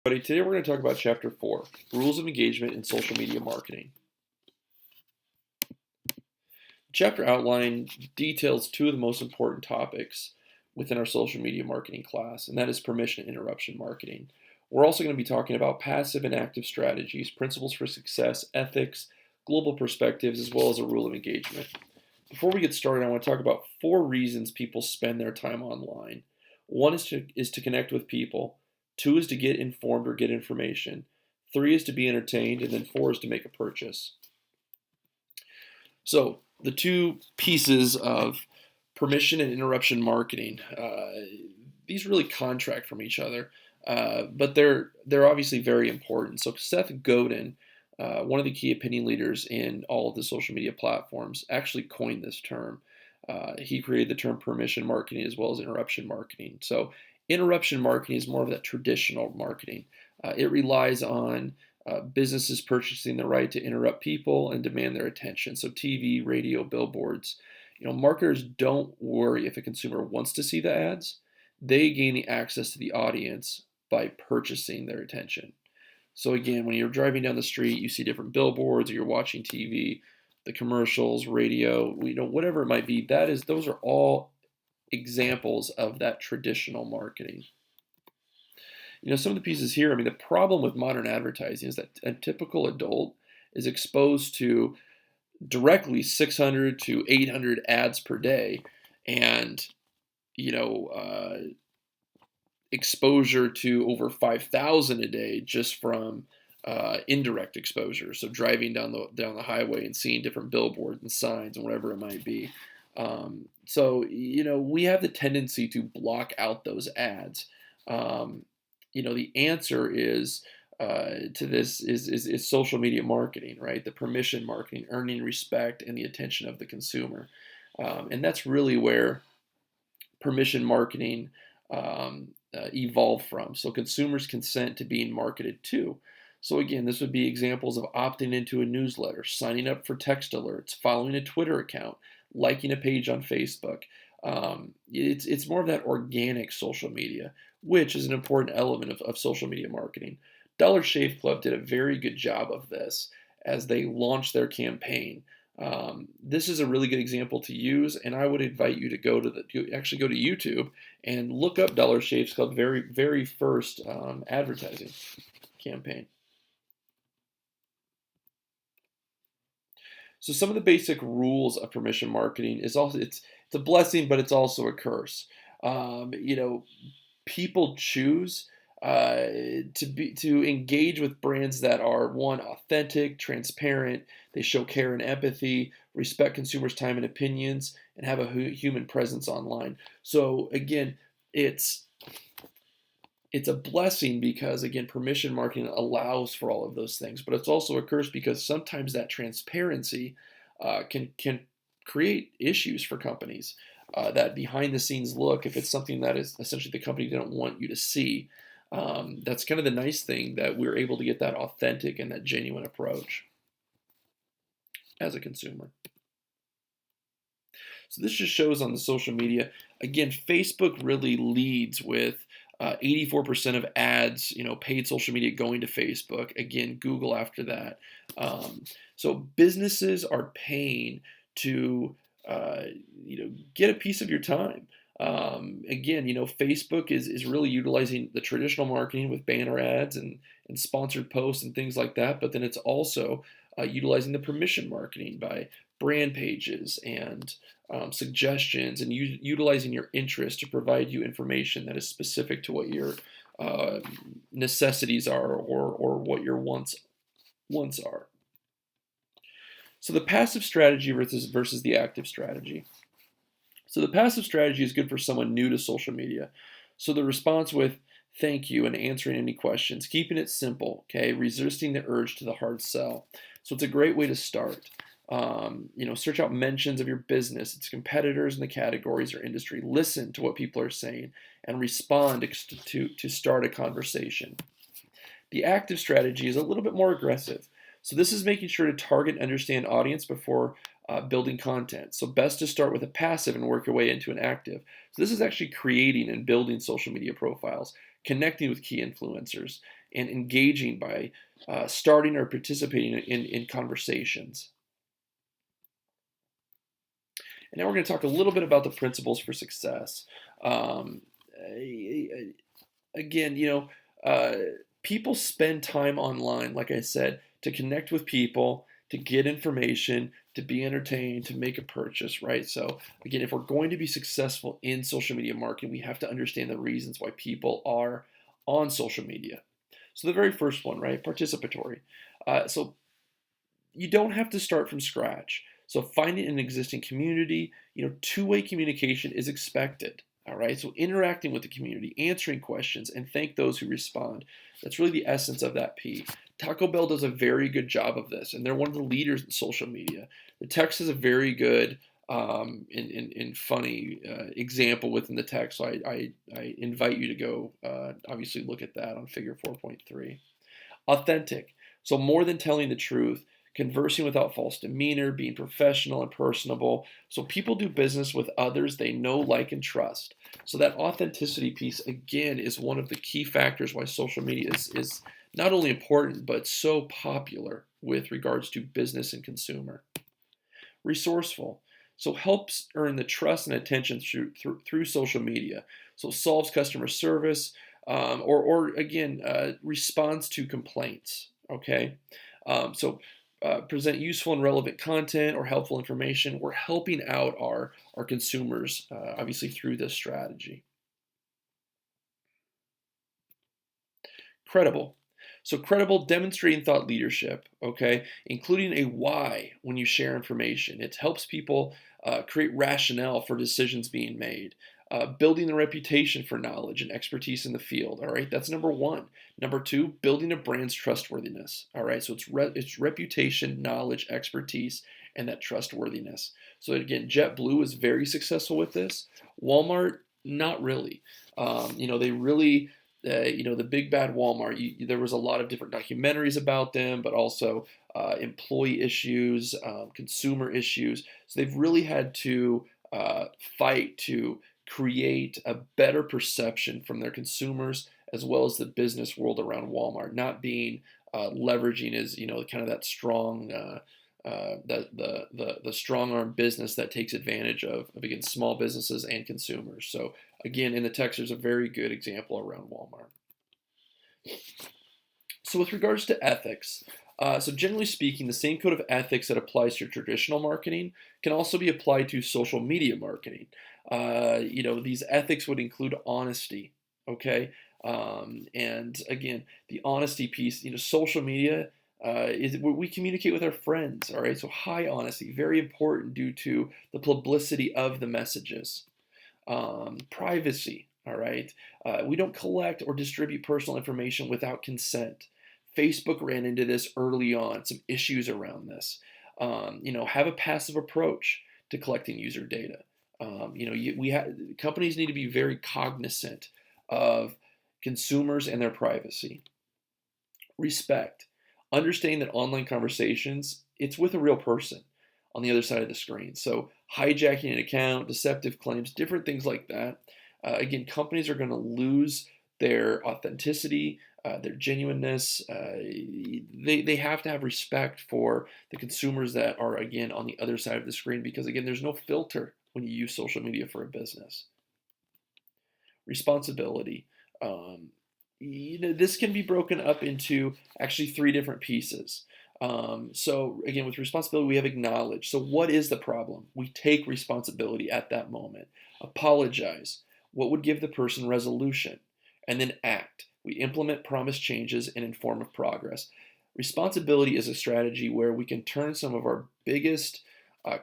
Buddy, today we're going to talk about Chapter 4, Rules of Engagement in Social Media Marketing. The chapter outline details two of the most important topics within our social media marketing class, and that is permission and interruption marketing. We're also going to be talking about passive and active strategies, principles for success, ethics, global perspectives, as well as a rule of engagement. Before we get started, I want to talk about 4 reasons people spend their time online. 1 is to connect with people. 2 is to get informed or get information. 3 is to be entertained, and then 4 is to make a purchase. So the 2 pieces of permission and interruption marketing, these really contract from each other, but they're obviously very important. So Seth Godin, one of the key opinion leaders in all of the social media platforms, actually coined this term. He created the term permission marketing as well as interruption marketing. So interruption marketing is more of that traditional marketing. It relies on businesses purchasing the right to interrupt people and demand their attention. So TV, radio, billboards. Marketers don't worry if a consumer wants to see the ads. They gain the access to the audience by purchasing their attention. So again, when you're driving down the street, you see different billboards, or you're watching TV, the commercials, radio, whatever it might be. Those are all examples of that traditional marketing. Some of the pieces here, the problem with modern advertising is that a typical adult is exposed to directly 600 to 800 ads per day, and exposure to over 5,000 a day just from indirect exposure. So driving down the highway and seeing different billboards and signs and whatever it might be. So we have the tendency to block out those ads. The answer is to this is social media marketing, right? The permission marketing, earning respect and the attention of the consumer, and that's really where permission marketing evolved from. So consumers consent to being marketed to. So again, this would be examples of opting into a newsletter, signing up for text alerts, following a Twitter account, liking a page on Facebook. It's more of that organic social media, which is an important element of social media marketing. Dollar Shave Club did a very good job of this as they launched their campaign. This is a really good example to use, and I would invite you to go to YouTube and look up Dollar Shave Club very, very first advertising campaign. So some of the basic rules of permission marketing is also it's a blessing, but it's also a curse. People choose to engage with brands that are, 1, authentic, transparent. They show care and empathy, respect consumers' time and opinions, and have a human presence online. So again, it's a blessing because, again, permission marketing allows for all of those things, but it's also a curse because sometimes that transparency can create issues for companies. That behind the scenes look, if it's something that is essentially the company didn't want you to see, that's kind of the nice thing, that we're able to get that authentic and that genuine approach as a consumer. So this just shows on the social media. Again, Facebook really leads with 84% of ads, paid social media going to Facebook. Again, Google after that. So businesses are paying to, get a piece of your time. Again, Facebook is really utilizing the traditional marketing with banner ads and sponsored posts and things like that. But then it's also utilizing the permission marketing by brand pages and suggestions, and utilizing your interest to provide you information that is specific to what your necessities are, or what your wants are. So the passive strategy versus the active strategy. So the passive strategy is good for someone new to social media. So the response with thank you and answering any questions, keeping it simple, okay, resisting the urge to the hard sell. So it's a great way to start. Search out mentions of your business, its competitors in the categories or industry. Listen to what people are saying and respond to start a conversation. The active strategy is a little bit more aggressive. So this is making sure to target and understand audience before building content. So best to start with a passive and work your way into an active. So this is actually creating and building social media profiles, connecting with key influencers, and engaging by starting or participating in conversations. And now we're going to talk a little bit about the principles for success. Um, Again, uh, people spend time online, like I said, to connect with people, to get information, to be entertained, to make a purchase, right? So, again, if we're going to be successful in social media marketing, we have to understand the reasons why people are on social media. So, the very first one, right? Participatory. So, you don't have to start from scratch. So finding an existing community, two-way communication is expected. All right. So interacting with the community, answering questions, and thank those who respond. That's really the essence of that P. Taco Bell does a very good job of this, and they're one of the leaders in social media. The text is a very good in funny example within the text. So I invite you to go obviously look at that on Figure 4.3. Authentic. So more than telling the truth, conversing without false demeanor, being professional and personable. So people do business with others they know, like, and trust. So that authenticity piece, again, is one of the key factors why social media is not only important, but so popular with regards to business and consumer. Resourceful. So helps earn the trust and attention through social media. So solves customer service, or again, responds to complaints. Okay, so present useful and relevant content or helpful information. We're helping out our consumers, obviously, through this strategy. Credible. So credible, demonstrating thought leadership, okay, including a why when you share information. It helps people create rationale for decisions being made. Building the reputation for knowledge and expertise in the field. All right, that's number one. Number two, building a brand's trustworthiness. All right, so it's reputation, knowledge, expertise, and that trustworthiness. So again, JetBlue is very successful with this. Walmart, not really. They really the big bad Walmart. There was a lot of different documentaries about them, but also employee issues, consumer issues. So they've really had to fight to create a better perception from their consumers as well as the business world around Walmart, not being leveraging as kind of that strong. The strong arm business that takes advantage of again small businesses and consumers. So again, in the text, there's a very good example around Walmart. So with regards to ethics, so generally speaking, the same code of ethics that applies to traditional marketing can also be applied to social media marketing. These ethics would include honesty, okay? And again, the honesty piece, social media is where we communicate with our friends, all right? So high honesty, very important due to the publicity of the messages. Privacy, all right? We don't collect or distribute personal information without consent. Facebook ran into this early on, some issues around this. Have a passive approach to collecting user data. Companies need to be very cognizant of consumers and their privacy. Respect. Understanding that online conversations, it's with a real person on the other side of the screen. So hijacking an account, deceptive claims, different things like that. Again, companies are going to lose their authenticity, their genuineness. They have to have respect for the consumers that are, again, on the other side of the screen because, again, there's no filter when you use social media for a business. Responsibility. This can be broken up into actually three different pieces. So again, with responsibility, we have acknowledge. So what is the problem? We take responsibility at that moment. Apologize. What would give the person resolution? And then act. We implement promised changes and inform of progress. Responsibility is a strategy where we can turn some of our biggest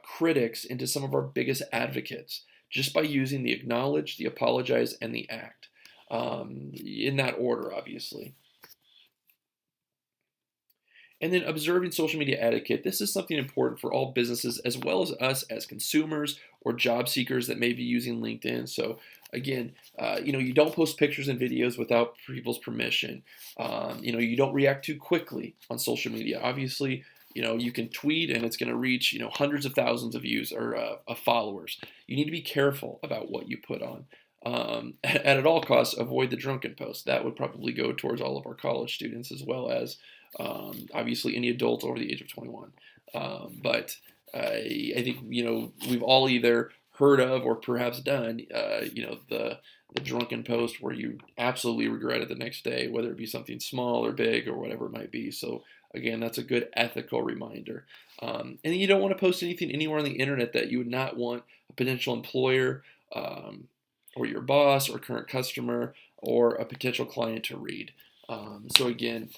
critics into some of our biggest advocates just by using the acknowledge, the apologize, and the act. In that order, obviously. And then observing social media etiquette. This is something important for all businesses as well as us as consumers or job seekers that may be using LinkedIn. So again, you don't post pictures and videos without people's permission. You don't react too quickly on social media. Obviously, you can tweet and it's going to reach, hundreds of thousands of views or of followers. You need to be careful about what you put on. and at all costs, avoid the drunken post. That would probably go towards all of our college students as well as obviously any adult over the age of 21. But I think we've all either heard of or perhaps done the drunken post where you absolutely regret it the next day, whether it be something small or big or whatever it might be. So again, that's a good ethical reminder. And you don't want to post anything anywhere on the internet that you would not want a potential employer, or your boss or current customer or a potential client to read. So again,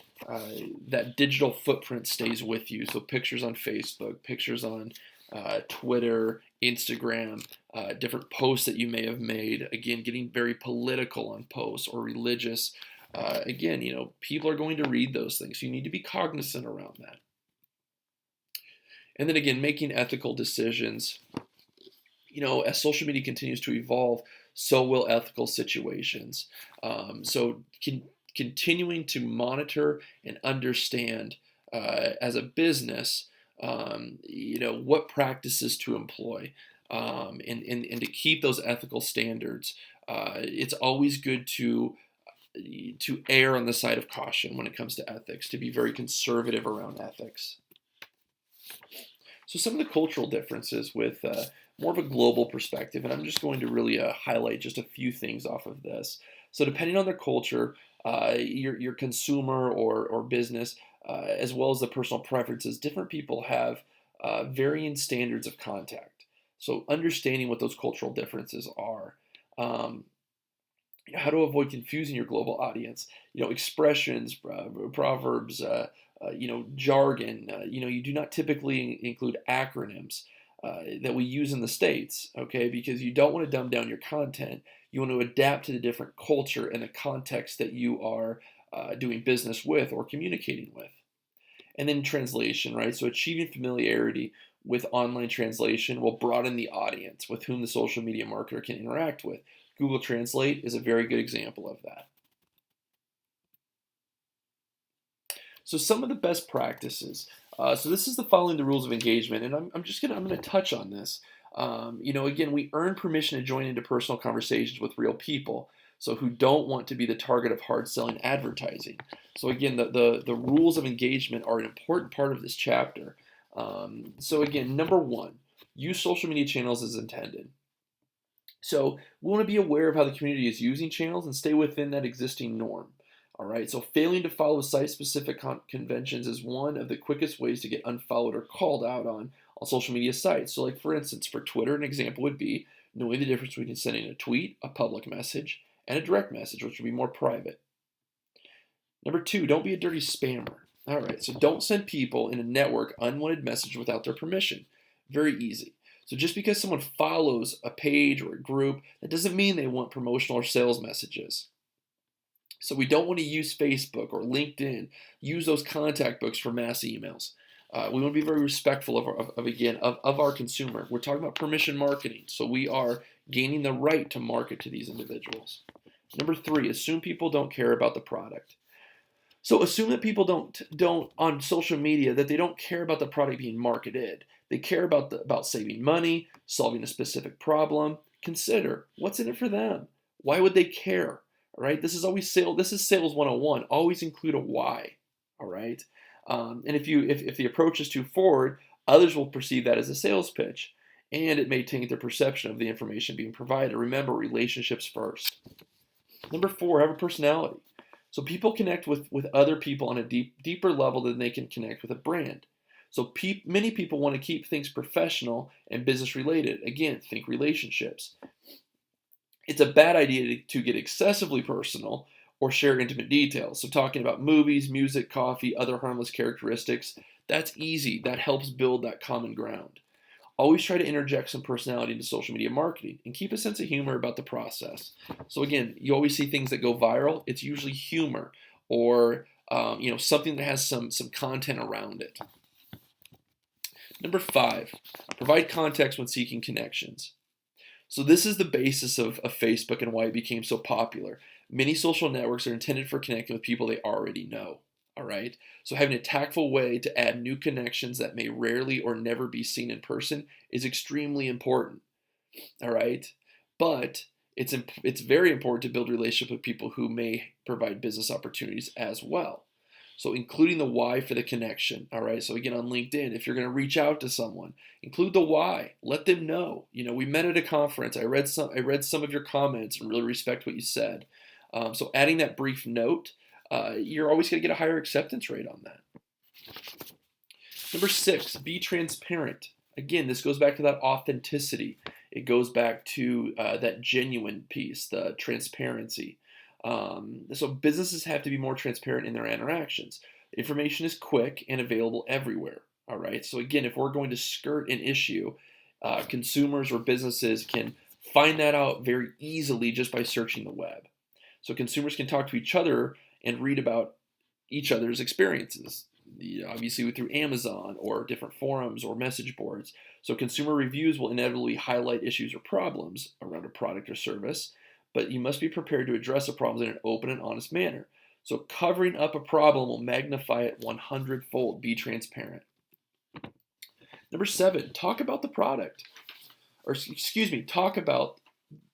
that digital footprint stays with you. So pictures on Facebook, pictures on Twitter, Instagram, different posts that you may have made. Again, getting very political on posts or religious. Again, people are going to read those things. So you need to be cognizant around that. And then again, making ethical decisions. As social media continues to evolve, so will ethical situations. So continuing to monitor and understand as a business, what practices to employ, and to keep those ethical standards. It's always good to err on the side of caution when it comes to ethics, to be very conservative around ethics. So some of the cultural differences with more of a global perspective, and I'm just going to really highlight just a few things off of this. So depending on their culture, your consumer or business, as well as the personal preferences, different people have varying standards of contact. So understanding what those cultural differences are. How to avoid confusing your global audience. Expressions, proverbs, jargon. You do not typically include acronyms that we use in the States, okay? Because you don't want to dumb down your content. You want to adapt to the different culture and the context that you are doing business with or communicating with. And then translation, right? So achieving familiarity with online translation will broaden the audience with whom the social media marketer can interact with. Google Translate is a very good example of that. So some of the best practices. So this is the following the rules of engagement, and I'm going to touch on this. Again, we earn permission to join into personal conversations with real people, so who don't want to be the target of hard selling advertising. So again, the rules of engagement are an important part of this chapter. So again, number one, use social media channels as intended. So we want to be aware of how the community is using channels and stay within that existing norm. All right, so failing to follow site-specific conventions is one of the quickest ways to get unfollowed or called out on social media sites. So like for instance, for Twitter, an example would be knowing the difference between sending a tweet, a public message, and a direct message, which would be more private. Number two, don't be a dirty spammer. All right, so don't send people in a network unwanted message without their permission. Very easy. So just because someone follows a page or a group, that doesn't mean they want promotional or sales messages. So we don't want to use Facebook or LinkedIn, use those contact books for mass emails. We want to be very respectful of our consumer. We're talking about permission marketing, so we are gaining the right to market to these individuals. Number three, assume people don't care about the product. So assume that people don't on social media that they don't care about the product being marketed. They care about saving money, solving a specific problem. Consider what's in it for them. Why would they care? All right, this is always sales. This is sales 101. Always include a why. All right, and if the approach is too forward, others will perceive that as a sales pitch, and it may taint their perception of the information being provided. Remember, relationships first. Number four, have a personality. So people connect with other people on a deeper level than they can connect with a brand. So many people want to keep things professional and business related. Again, think relationships. It's a bad idea to get excessively personal or share intimate details. So talking about movies, music, coffee, other harmless characteristics, that's easy. That helps build that common ground. Always try to interject some personality into social media marketing and keep a sense of humor about the process. So again, you always see things that go viral. It's usually humor or something that has some content around it. Number five, provide context when seeking connections. So this is the basis of Facebook and why it became so popular. Many social networks are intended for connecting with people they already know. All right. So having a tactful way to add new connections that may rarely or never be seen in person is extremely important. All right. But it's very important to build relationships with people who may provide business opportunities as well. So including the why for the connection. All right. So again, on LinkedIn, if you're going to reach out to someone, include the why. Let them know. We met at a conference. I read some of your comments and really respect what you said. So adding that brief note, you're always going to get a higher acceptance rate on that. Number 6, be transparent. Again, this goes back to that authenticity. It goes back to that genuine piece, the transparency. So businesses have to be more transparent in their interactions. Information is quick and available everywhere. All right. So again, if we're going to skirt an issue, consumers or businesses can find that out very easily just by searching the web. So consumers can talk to each other and read about each other's experiences, obviously through Amazon or different forums or message boards. So consumer reviews will inevitably highlight issues or problems around a product or service, but you must be prepared to address the problems in an open and honest manner. So covering up a problem will magnify it 100-fold. Be transparent. Number 7, talk about the product. Talk about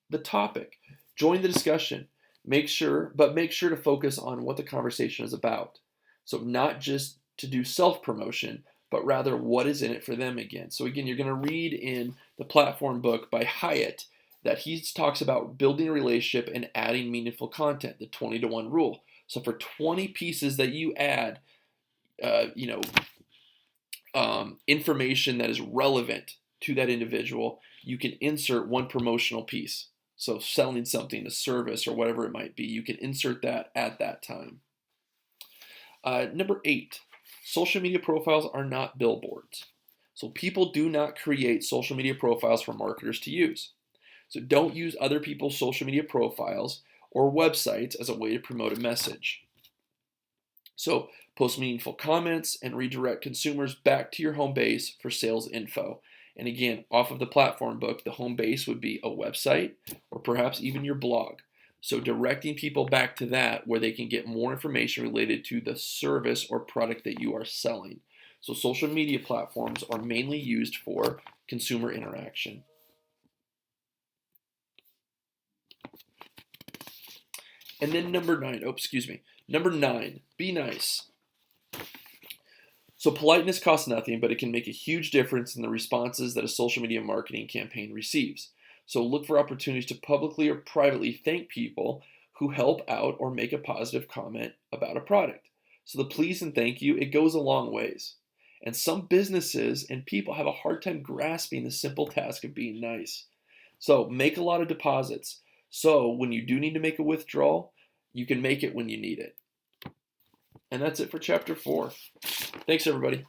the topic. Join the discussion. Make sure to focus on what the conversation is about. So not just to do self-promotion, but rather what is in it for them again. So again, you're going to read in the platform book by Hyatt that he talks about building a relationship and adding meaningful content, the 20-to-1 rule. So for 20 pieces that you add, information that is relevant to that individual, you can insert one promotional piece. So selling something, a service, or whatever it might be, you can insert that at that time. Number 8, social media profiles are not billboards. So people do not create social media profiles for marketers to use. So don't use other people's social media profiles or websites as a way to promote a message. So post meaningful comments and redirect consumers back to your home base for sales info. And again, off of the platform book, the home base would be a website or perhaps even your blog. So directing people back to that where they can get more information related to the service or product that you are selling. So social media platforms are mainly used for consumer interaction. And then number 9, be nice. So politeness costs nothing, but it can make a huge difference in the responses that a social media marketing campaign receives. So look for opportunities to publicly or privately thank people who help out or make a positive comment about a product. So the please and thank you, it goes a long ways. And some businesses and people have a hard time grasping the simple task of being nice. So make a lot of deposits. So when you do need to make a withdrawal, you can make it when you need it. And that's it for chapter 4. Thanks, everybody.